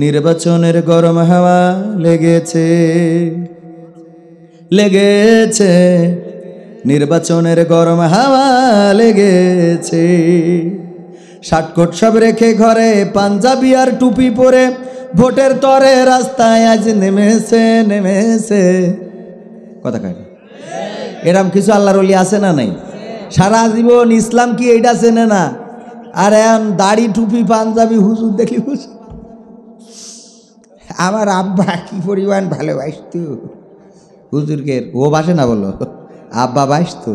নির্বাচনের গরম হাওয়া লেগেছে লেগেছে, নির্বাচনের গরম হাওয়া লেগেছে। শার্টকোট সব রেখে ঘরে পাঞ্জাবি আর টুপি পরে ভোটের তরে রাস্তায় আজ নেমেছে। কথা কয় না? এরম কিছু আল্লাহর ওলি আছে না নাই? সারা জীবন ইসলাম কি এইটা চেনে না, আর এখন দাড়ি টুপি পাঞ্জাবি হুজুর দেখি হুজুর। আমার আব্বা কি পরিমাণ ভালোবাসত হুজুরকে, ও বাসে না বলো, আব্বা বাসত।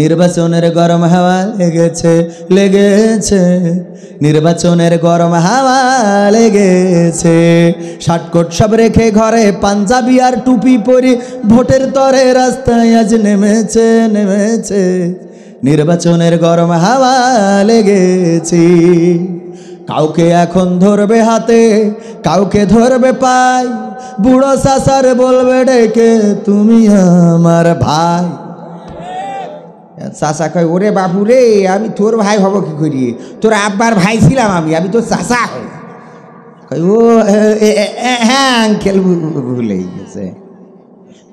নির্বাচনের গরম হাওয়া লেগেছে, নির্বাচনের গরম হাওয়া লেগেছে। শার্টকোট সব রেখে ঘরে পাঞ্জাবি আর টুপি পরে ভোটের তরে রাস্তায় আজ নেমেছে। নির্বাচনের গরম হাওয়া লেগেছে। কাউকে এখন ধরবে হাতে, কাউকে ধরবে পায়, বুড়ো চাচার বলবে ডেকে তুমি আমার ভাই। চাচা কয় ওরে বাবু রে, আমি তোর ভাই হব কি করি, তোর আব্বার ভাই ছিলাম আমি তোর চাচা হই। ও হ্যাঁ আঙ্কেল ভুলে গেছে।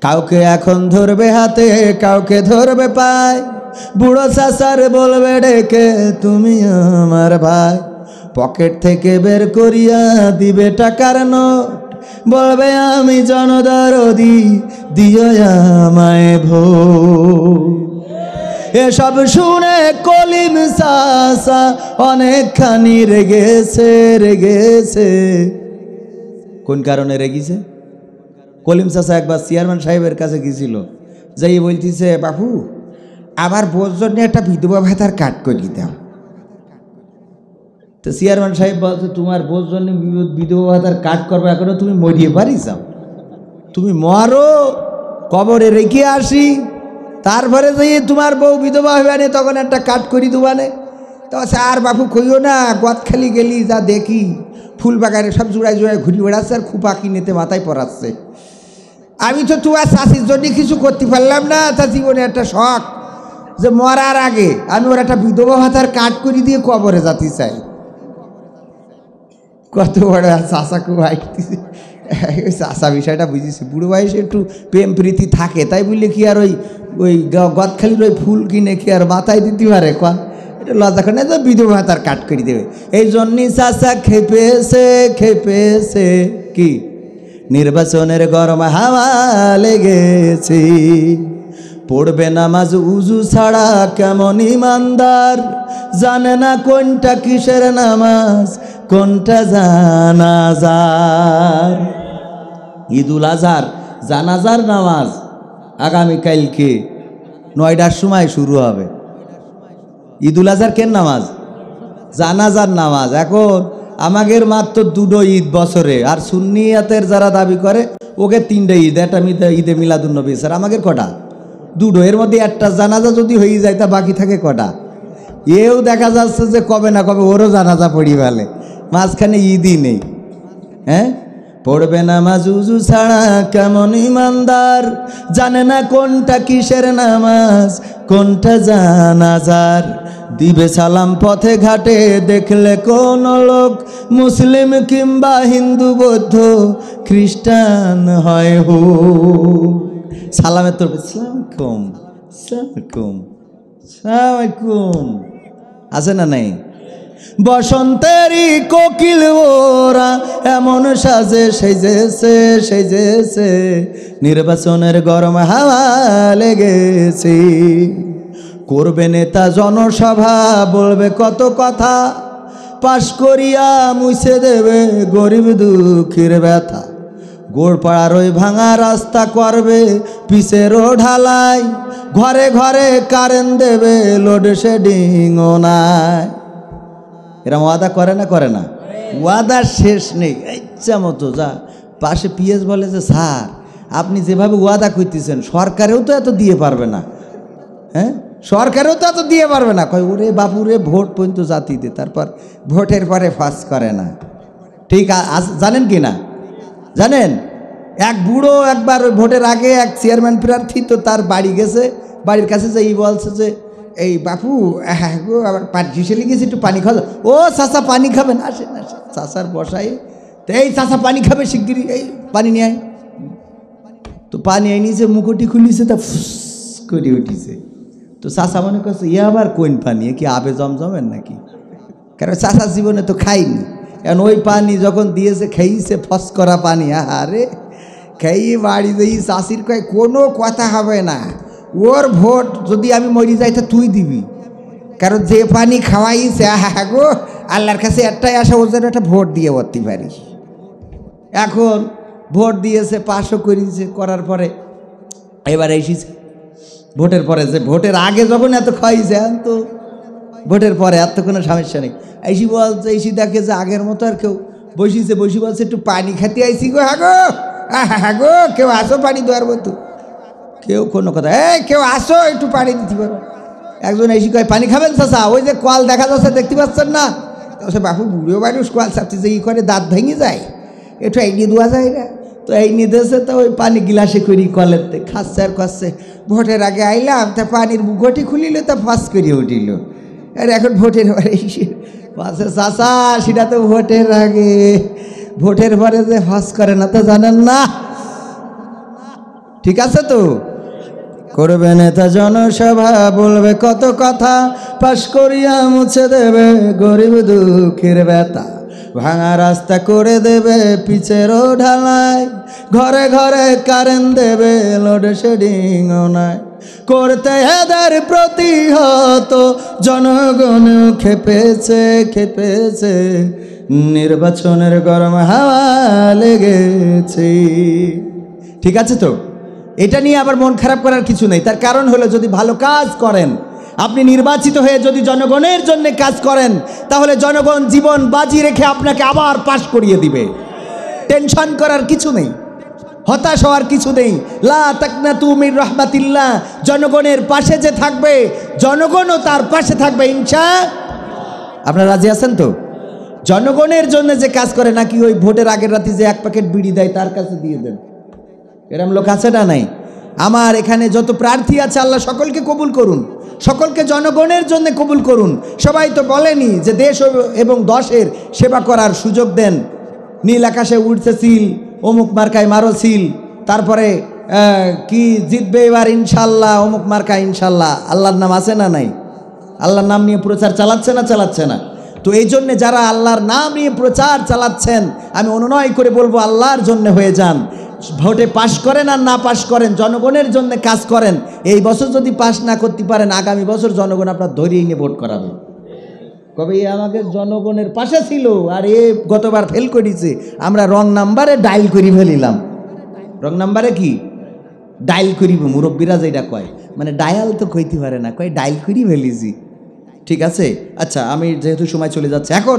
কাউকে এখন ধরবে হাতে, কাউকে ধরবে পায়, বুড়ো চাচার বলবে ডেকে তুমি আমার ভাই। পকেট থেকে বের করিয়া দিবে টাকার নোট, বলবে আমি জনদরদি দিও আমায় ভোট। এসব শুনে কলিম চাচা অনেকখানি রেগেছে। কোন কারণে রেগেছে? কলিম চাচা একবার চেয়ারম্যান সাহেবের কাছে গিয়েছিল, যাই বলতেছে বাবু আমার বোর জন্য একটা বিধবা ভাতার কাট করে দাও। তো চেয়ারম্যান সাহেব বলছে তোমার বোর জন্য বিধবা ভাতার কাট করবো, এখনো তুমি মরিয়ে পারি যাও, তুমি মরো কবরে রেখে আসি, তারপরে যাই তোমার বউ বিধবা হইবানে তখন একটা কাট করি দেবানে। তো আর বাপু কইও না, গদখালি গেলি যা দেখি ফুল বাগানে সব জোড়ায় ঘুরি বেড়াচ্ছে আর খুপা কিনেতে মাথায় পড়াচ্ছে। আমি তো তোমার চাষির জন্য কিছু করতে পারলাম না, তার জীবনে একটা শখ যে মরার আগে আমি ওর একটা বিধবা ভাতার কাট করে দিয়ে কবরে যেতে চাই। কত বড় চাষাকে ভাইতেছে, ওই চাষা বিষয়টা বুঝেছি, বুড়ো বয়সে একটু প্রেম প্রীতি থাকে, তাই বললে কি আর ওই গদখালির ওই ফুল কিনে কি আর মাথায় দিতে পারে? কন এটা লজ্জা করে না তো বিধবা ভাতার কাট করে দেবে। এই জন্যই চাষা খেপেছে কি নির্বাচনের গরম হাওয়া লেগেছে। পড়বে নামাজ উজু ছাড়া কেমন ইমানদার, জানে না কোনটা কিসের নামাজ কোনটা জানাজার। ঈদুল আজহার জানাজার নামাজ আগামীকালকে 9টার সময় শুরু হবে। ঈদুল আজহার কেন নামাজ? জানাজার নামাজ। এখন আমাদের মাত্র 2টো ঈদ বছরে, আর সুন্নিয়াতের যারা দাবি করে ওকে 3টে ঈদ, একটা ঈদে মিলাদুন্নবী। স্যার আমাদের কটা? 2টো, এর মধ্যে একটা জানাজা যদি হয়ে যায় তা বাকি থাকে কটা? এও দেখা যাচ্ছে যে কবে না কবে ওরও জানাজা পড়ি ফেলে, মাঝখানে ঈদই নেই। হ্যাঁ, পড়বে নামাজ উজু ছাড়া কেমন ইমানদার, জানে না কোনটা কিসের নামাজ কোনটা জানাজার। দিবে সালাম পথে ঘাটে দেখলে কোন লোক, মুসলিম কিংবা হিন্দু বৌদ্ধ খ্রিস্টান হয় হো। সালামের তোর সালামালাইকুম সালামালাইকুম আছে না নাই? বসন্তেরই কোকিল ওরা এমন সেজেছে, নির্বাচনের গরম হাওয়া লেগেছে। করবে নেতা জনসভা, বলবে কত কথা, পাশ করিয়া মুছে দেবে গরিব দুঃখীর ব্যথা। গোড়পাড়ার ওই ভাঙা রাস্তা করবে পিচেরও ঢালাই, ঘরে ঘরে কারেন্ট দেবে লোডশেডিং ও নাই। এরা ওয়াদা করে না? ওয়াদার শেষ নেই, ইচ্ছা মতো যা। পাশে পিএস বলে যে স্যার আপনি যেভাবে ওয়াদা করতেছেন সরকারেও তো এত দিয়ে পারবে না। হ্যাঁ, সরকারেও তো এত দিয়ে পারবে না। কয় ওরে বাপুরে ভোট পর্যন্ত জাতি দে, তারপর ভোটের পরে ফাঁস করে না। ঠিক জানেন কি না? জানেন এক বুড়ো একবার ওই ভোটের আগে এক চেয়ারম্যান প্রার্থী, তো তার বাড়ি গেছে, বাড়ির কাছে যে বলছে যে এই বাপু হ্যাঁ গো আবার পানি ঝিসে লেগেছে, একটু পানি খাওয়া। ও চাচা পানি খাবেন, আসেন। চাচার বসাই তো এই চাচা পানি খাবে শিগগিরি, এই পানি নিয়ে আয়। তো পানি আনিছে, মুখটি খুলিছে, তা ফুস করে উঠিছে। তো চাচা মনে করছে ইয়ে আবার কোন পানি, কি আবে জমজমের নাকি? কারণ চাচা জীবনে তো খাইনি। এখন ওই পানি যখন দিয়েছে খেয়েছে, ফস করা পানি। আরে খেয়ে বাড়ি দিয়ে চাষির কয় কোনো কথা হবে না, ওর ভোট যদি আমি মরি যাই তা তুই দিবি, কারণ যে পানি খাওয়াইছে হ্যাঁ গো আল্লাহর কাছে একটাই আসা, ওর জন্য একটা ভোট দিয়ে বলতে পারি। এখন ভোট দিয়েছে, পাশও করিয়েছে, করার পরে এবার এসেছে ভোটের পরে। যে ভোটের আগে যখন এত খাইছে, এখন তো ভোটের পরে এত কোনো সমস্যা নেই। এসি বলছে, এসি দেখে যে আগের মতো আর কেউ বসিছে, বসি বলছে একটু পানি খাতে আইসি গো। হ্যাঁ গো কেউ আসো পানি দেওয়ার মতো, কেউ কোনো কথা, এই কেউ আসো একটু পানি দিতে পারো। একজন এসি কয় পানি খাবেন চাচা? ওই যে কল দেখা যাচ্ছে দেখতে পাচ্ছেন না? সে বাপু বুড়ো মানুষ, কল চাপতে যে ই করে দাঁত ভেঙে যায়, একটু এই নিয়ে দেওয়া যায় না? তো এই নিয়ে দিয়েছে, তো ওই পানি গিলাসে করি কলেরতে খাচ্ছে আর খাচ্ছে। ভোটের আগে আইলাম, তা পানির ঘটি খুলিল, তা ফাঁস করিয়ে উঠিল। আর এখন ভোটের পরে পাশে চাচা, সেটা তো ভোটের আগে, ভোটের পরে যে ফাঁস করে না তা জানেন না? ঠিক আছে তো? করবে নেতা জনসভা, বলবে কত কথা, পাশ করিয়া মুছে দেবে গরিব দুঃখের ব্যথা, ভাঙা রাস্তা করে দেবে পিচেরও ঢালাই, ঘরে ঘরে কারেন্ট দেবে, লোডশেডিংও নাই, করতে এদের প্রতিহত জনগণ খেপেছে খেপেছে, নির্বাচনের গরম হাওয়া লেগেছে। ঠিক আছে তো? এটা নিয়ে আবার মন খারাপ করার কিছু নেই। তার কারণ হলো, যদি ভালো কাজ করেন, আপনি নির্বাচিত হয়ে যদি জনগণের জন্য কাজ করেন, তাহলে জনগণ জীবন বাজি রেখে আপনাকে আবার পাশ করিয়ে দিবে। টেনশন করার কিছু নেই, হতাশ হওয়ার কিছু নেই। লা তাকনাতু মির রাহমাতিল্লাহ। জনগণের পাশে যে থাকবে, জনগণও তার পাশে থাকবে ইনশাআল্লাহ। আপনারা রাজি আছেন তো? জনগণের জন্য যে কাজ করে, নাকি ওই ভোটের আগের রাতে যে এক প্যাকেট বিড়ি দেয় তার কাছে দিয়ে দেন, এরম লোক আছে না নাই? আমার এখানে যত প্রার্থী আছে, আল্লাহ সকলকে কবুল করুন, সকলকে জনগণের জন্য কবুল করুন। সবাই তো বলেনি যে দেশ এবং দশের সেবা করার সুযোগ দেন। নীল আকাশে উঠছে সিল, অমুক মার্কায় মারো সিল, তারপরে কি জিতবে এবার ইনশাল্লাহ, অমুক মার্কা ইনশাল্লাহ। আল্লাহর নাম আছে না নাই? আল্লাহর নাম নিয়ে প্রচার চালাচ্ছে না চালাচ্ছে না? তো এই জন্যে যারা আল্লাহর নাম নিয়ে প্রচার চালাচ্ছেন, আমি অনুনয় করে বলবো আল্লাহর জন্য হয়ে যান। ভোটে পাশ করেন আর না পাশ করেন, জনগণের জন্য কাজ করেন। এই বছর যদি পাশ না করতে পারেন, আগামী বছর জনগণ আপনার ধরিয়ে নিয়ে ভোট করাবে। কবে আমাকে জনগণের পাশে ছিল, আর এ গতবার ফেল করেছে, আমরা রং নাম্বারে ডাইল করি ফেলিলাম। রং নাম্বারে কি ডাইল করিব, মুরব্বীরা যেটা কয়, মানে ডায়াল তো কইতে পারে না, কয় ডাইল করি ফেলিছি। ঠিক আছে, আচ্ছা আমি যেহেতু সময় চলে যাচ্ছে, এখন